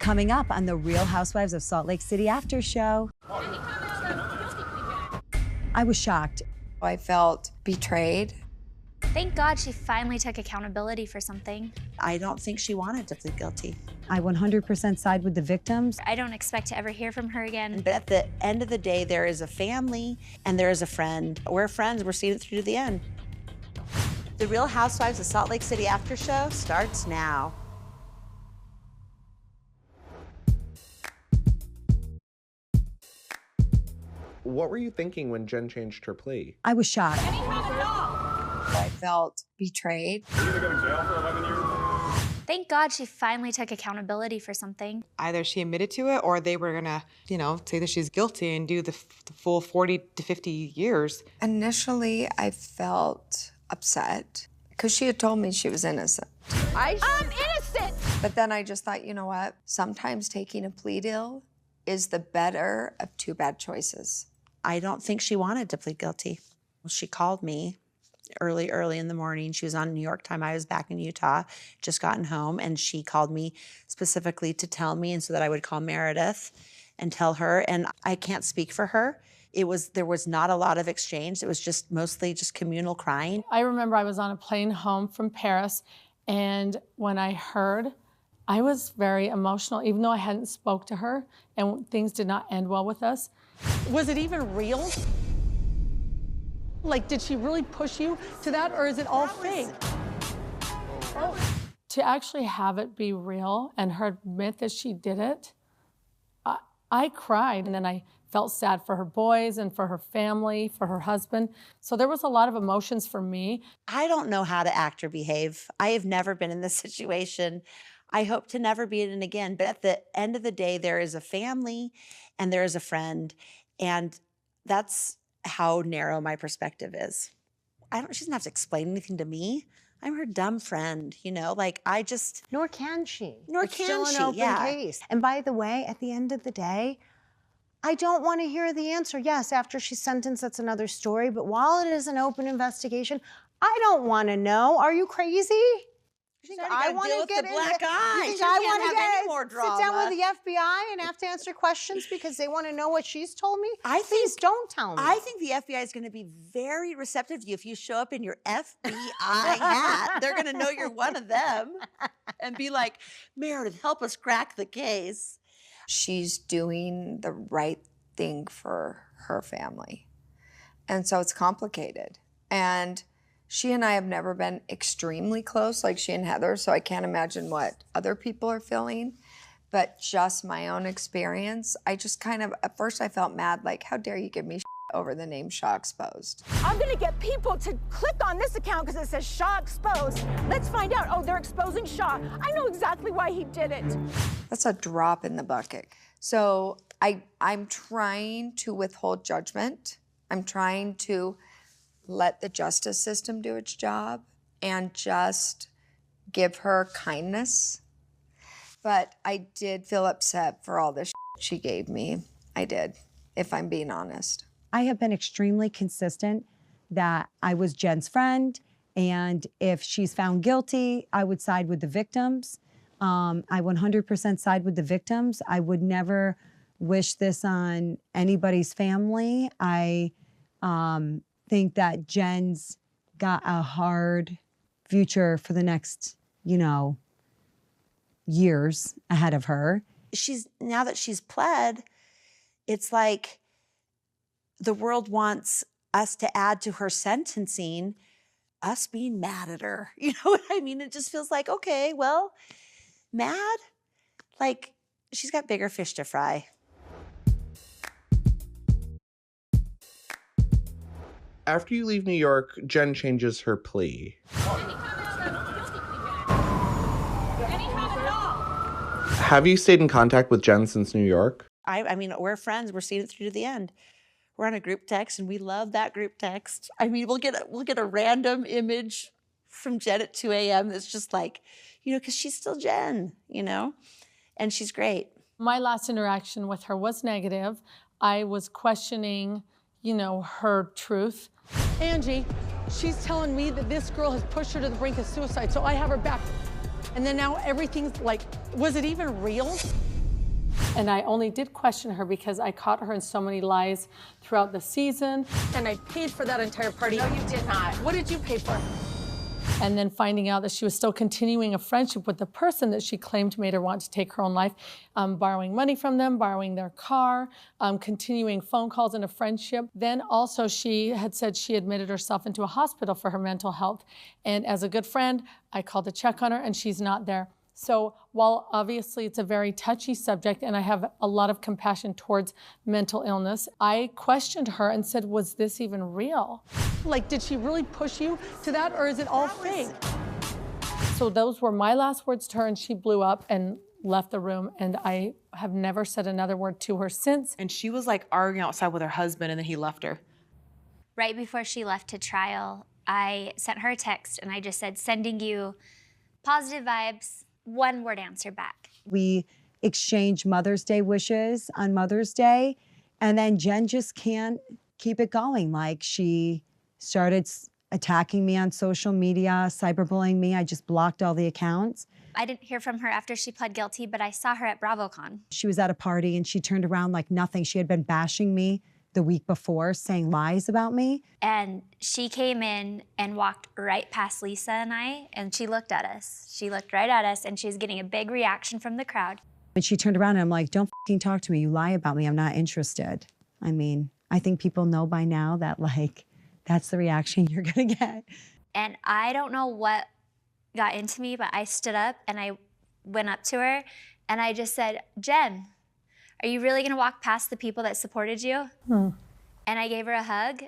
Coming up on the Real Housewives of Salt Lake City After Show. I was shocked. I felt betrayed. Thank God she finally took accountability for something. I don't think she wanted to plead guilty. I 100% side with the victims. I don't expect to ever hear from her again. But at the end of the day, there is a family and there is a friend. We're friends. We're seeing it through to the end. The Real Housewives of Salt Lake City After Show starts now. What were you thinking when Jen changed her plea? I was shocked. I felt betrayed. You're gonna go to jail for 11 years? Thank God she finally took accountability for something. Either she admitted to it or they were gonna, say that she's guilty and do the full 40 to 50 years. Initially, I felt upset because she had told me she was innocent. I'm innocent! But then I just thought, you know what? Sometimes taking a plea deal is the better of two bad choices. I don't think she wanted to plead guilty. She called me early in the morning. She was on New York time. I was back in Utah, just gotten home, and she called me specifically to tell me, and so that I would call Meredith and tell her. And I can't speak for her. There was not a lot of exchange. It was just mostly just communal crying. I remember I was on a plane home from Paris, and when I heard, I was very emotional, even though I hadn't spoke to her and things did not end well with us. Was it even real? Like, did she really push you to that, or is it all fake? To actually have it be real and her admit that she did it, I cried, and then I felt sad for her boys and for her family, for her husband. So there was a lot of emotions for me. I don't know how to act or behave. I have never been in this situation. I hope to never be in it again. But at the end of the day, there is a family and there is a friend. And that's how narrow my perspective is. She doesn't have to explain anything to me. I'm her dumb friend, Nor can she. It's still an open case. And by the way, at the end of the day, I don't want to hear the answer. Yes, after she's sentenced, that's another story. But while it is an open investigation, I don't want to know. Are you crazy? I want to get the black eye. You think She I can't want have any to more drama. sit down with the FBI and have to answer questions because they want to know what she's told me? Please don't tell me. I think the FBI is going to be very receptive to you if you show up in your FBI hat. They're going to know you're one of them and be like, Meredith, help us crack the case. She's doing the right thing for her family. And so it's complicated. And she and I have never been extremely close like she and Heather, so I can't imagine what other people are feeling. But just my own experience, I just at first I felt mad, like, how dare you give me over the name Shaw Exposed. I'm gonna get people to click on this account because it says Shaw Exposed. Let's find out. Oh, they're exposing Shaw. I know exactly why he did it. That's a drop in the bucket. So I'm trying to withhold judgment. I'm trying to let the justice system do its job and just give her kindness. But I did feel upset for all the she gave me. I did, if I'm being honest. I have been extremely consistent that I was Jen's friend, and if she's found guilty, I would side with the victims. I 100% side with the victims. I would never wish this on anybody's family. I think that Jen's got a hard future for the next, years ahead of her. Now that she's pled, it's like the world wants us to add to her sentencing, us being mad at her. You know what I mean? It just feels like, okay, well, mad? Like, she's got bigger fish to fry. After you leave New York, Jen changes her plea. Have you stayed in contact with Jen since New York? I mean, we're friends. We're seeing it through to the end. We're on a group text, and we love that group text. I mean, we'll get a random image from Jen at 2 a.m. that's just like, because she's still Jen, and she's great. My last interaction with her was negative. I was questioning, her truth. Angie, she's telling me that this girl has pushed her to the brink of suicide, so I have her back. And then now everything's like, was it even real? And I only did question her because I caught her in so many lies throughout the season. And I paid for that entire party. No, you did not. What did you pay for? And then finding out that she was still continuing a friendship with the person that she claimed made her want to take her own life, borrowing money from them, borrowing their car, continuing phone calls in a friendship. Then also she had said she admitted herself into a hospital for her mental health. And as a good friend, I called to check on her and she's not there. So while obviously it's a very touchy subject and I have a lot of compassion towards mental illness, I questioned her and said, was this even real? Like, did she really push you to that or is it all fake? So those were my last words to her and she blew up and left the room and I have never said another word to her since. And she was like arguing outside with her husband and then he left her. Right before she left to trial, I sent her a text and I just said, sending you positive vibes. One word answer back. We exchanged Mother's Day wishes on Mother's Day, and then Jen just can't keep it going. Like, she started attacking me on social media, cyberbullying me. I just blocked all the accounts. I didn't hear from her after she pled guilty, but I saw her at BravoCon. She was at a party and she turned around like nothing. She had been bashing me the week before, saying lies about me. And she came in and walked right past Lisa and I, and she looked at us. She looked right at us, and she was getting a big reaction from the crowd. And she turned around and I'm like, don't fucking talk to me. You lie about me. I'm not interested. I mean, I think people know by now that, like, that's the reaction you're gonna get. And I don't know what got into me, but I stood up and I went up to her and I just said, Jen, are you really gonna walk past the people that supported you? And I gave her a hug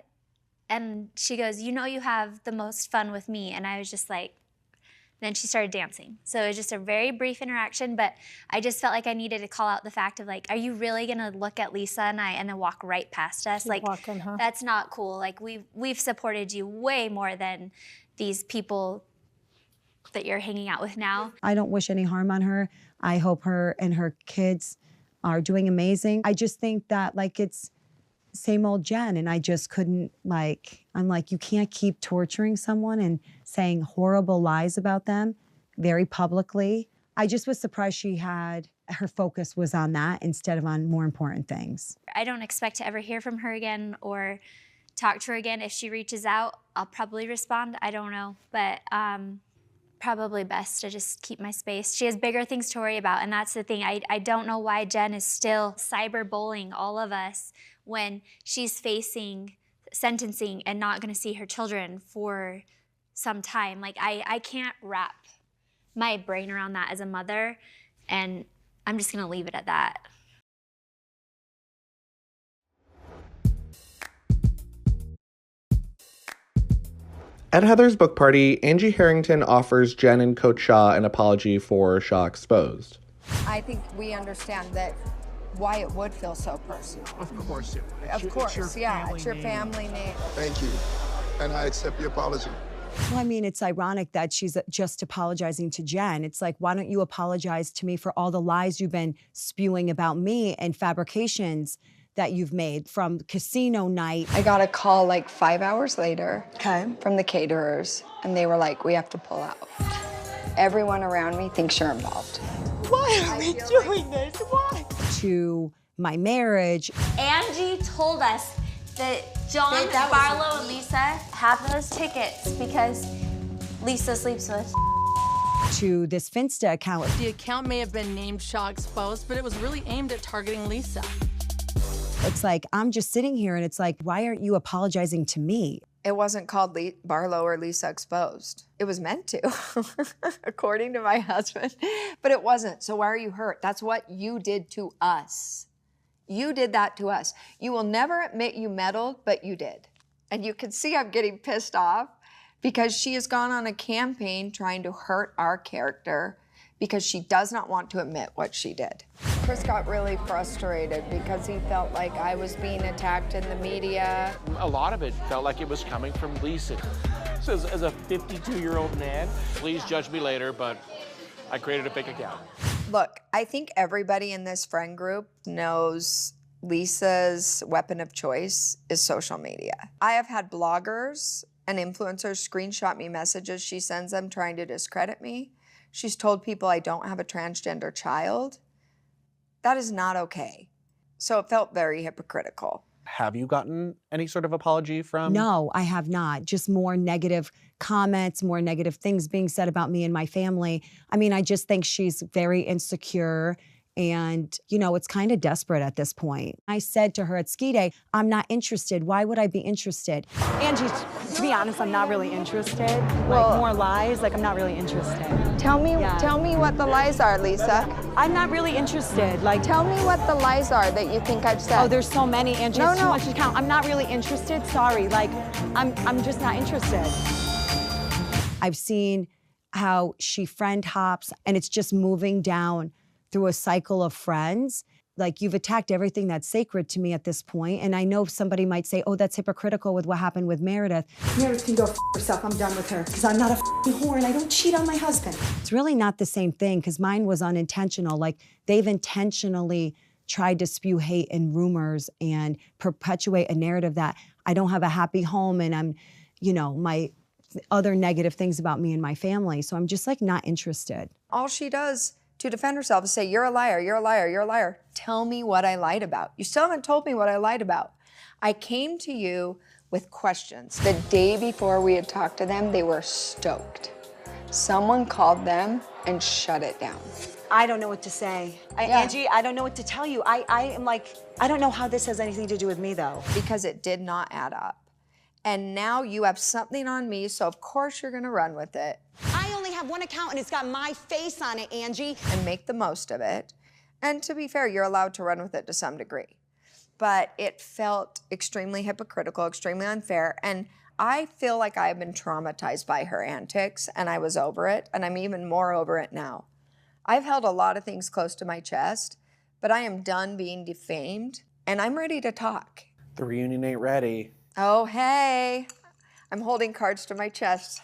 and she goes, you know you have the most fun with me. And I was just like, then she started dancing. So it was just a very brief interaction, but I just felt like I needed to call out the fact of like, are you really gonna look at Lisa and I and then walk right past us? Keep like, walking, huh? That's not cool. Like we've supported you way more than these people that you're hanging out with now. I don't wish any harm on her. I hope her and her kids are doing amazing. I just think that, like, it's same old Jen, and I just couldn't, like, I'm like, you can't keep torturing someone and saying horrible lies about them very publicly. I just was surprised her focus was on that instead of on more important things. I don't expect to ever hear from her again or talk to her again. If she reaches out, I'll probably respond. I don't know, but probably best to just keep my space. She has bigger things to worry about, and that's the thing. I don't know why Jen is still cyberbullying all of us when she's facing sentencing and not gonna see her children for some time. Like, I can't wrap my brain around that as a mother, and I'm just gonna leave it at that. At Heather's book party, Angie Harrington offers Jen and Coach Shaw an apology for Shaw Exposed. I think we understand that why it would feel so personal. Of course it would. Of course, yeah, it's your family name. Thank you, and I accept your apology. Well, I mean, it's ironic that she's just apologizing to Jen. It's like, why don't you apologize to me for all the lies you've been spewing about me and fabrications that you've made from casino night? I got a call like 5 hours later from the caterers, and they were like, we have to pull out. Everyone around me thinks you're involved. Why are we doing this? Why? To my marriage. Angie told us that John, Barlow, and Lisa have those tickets because Lisa sleeps with. To this Finsta account. The account may have been named Shaw Exposed, but it was really aimed at targeting Lisa. It's like, I'm just sitting here and it's like, why aren't you apologizing to me? It wasn't called Barlow or Lisa Exposed. It was meant to, according to my husband, but it wasn't. So why are you hurt? That's what you did to us. You did that to us. You will never admit you meddled, but you did. And you can see I'm getting pissed off because she has gone on a campaign trying to hurt our character because she does not want to admit what she did. Chris got really frustrated because he felt like I was being attacked in the media. A lot of it felt like it was coming from Lisa. So as a 52-year-old man, please judge me later, but I created a fake account. Look, I think everybody in this friend group knows Lisa's weapon of choice is social media. I have had bloggers and influencers screenshot me messages she sends them trying to discredit me. She's told people I don't have a transgender child. That is not okay. So it felt very hypocritical. Have you gotten any sort of apology from? No, I have not. Just more negative comments, more negative things being said about me and my family. I mean, I just think she's very insecure. And, you know, it's kind of desperate at this point. I said to her at Ski Day, I'm not interested. Why would I be interested? Angie, to be honest, I'm not really interested. Like more lies, like I'm not really interested. Tell me what the lies are, Lisa. I'm not really interested. Like, Tell me what the lies are that you think I've said. oh, there's so many, Angie. No, It's too no. much to count. I'm not really interested. Sorry. Like, I'm just not interested. I've seen how she friend hops and it's just moving down through a cycle of friends. Like, you've attacked everything that's sacred to me at this point. And I know somebody might say, oh, that's hypocritical with what happened with Meredith. Meredith can go f herself. I'm done with her because I'm not a whore and I don't cheat on my husband. It's really not the same thing because mine was unintentional. Like, they've intentionally tried to spew hate and rumors and perpetuate a narrative that I don't have a happy home and I'm, you know, my other negative things about me and my family. So I'm just like not interested. All she does to defend herself is say, you're a liar, you're a liar, you're a liar. Tell me what I lied about. You still haven't told me what I lied about. I came to you with questions. The day before we had talked to them, they were stoked. Someone called them and shut it down. I don't know what to say. Angie, I don't know what to tell you. I am like, I don't know how this has anything to do with me though. Because it did not add up. And now you have something on me, so of course you're gonna run with it. I only have one account and it's got my face on it, Angie. And make the most of it. And to be fair, you're allowed to run with it to some degree. But it felt extremely hypocritical, extremely unfair. And I feel like I've been traumatized by her antics and I was over it. And I'm even more over it now. I've held a lot of things close to my chest, but I am done being defamed and I'm ready to talk. The reunion ain't ready. Oh, hey, I'm holding cards to my chest.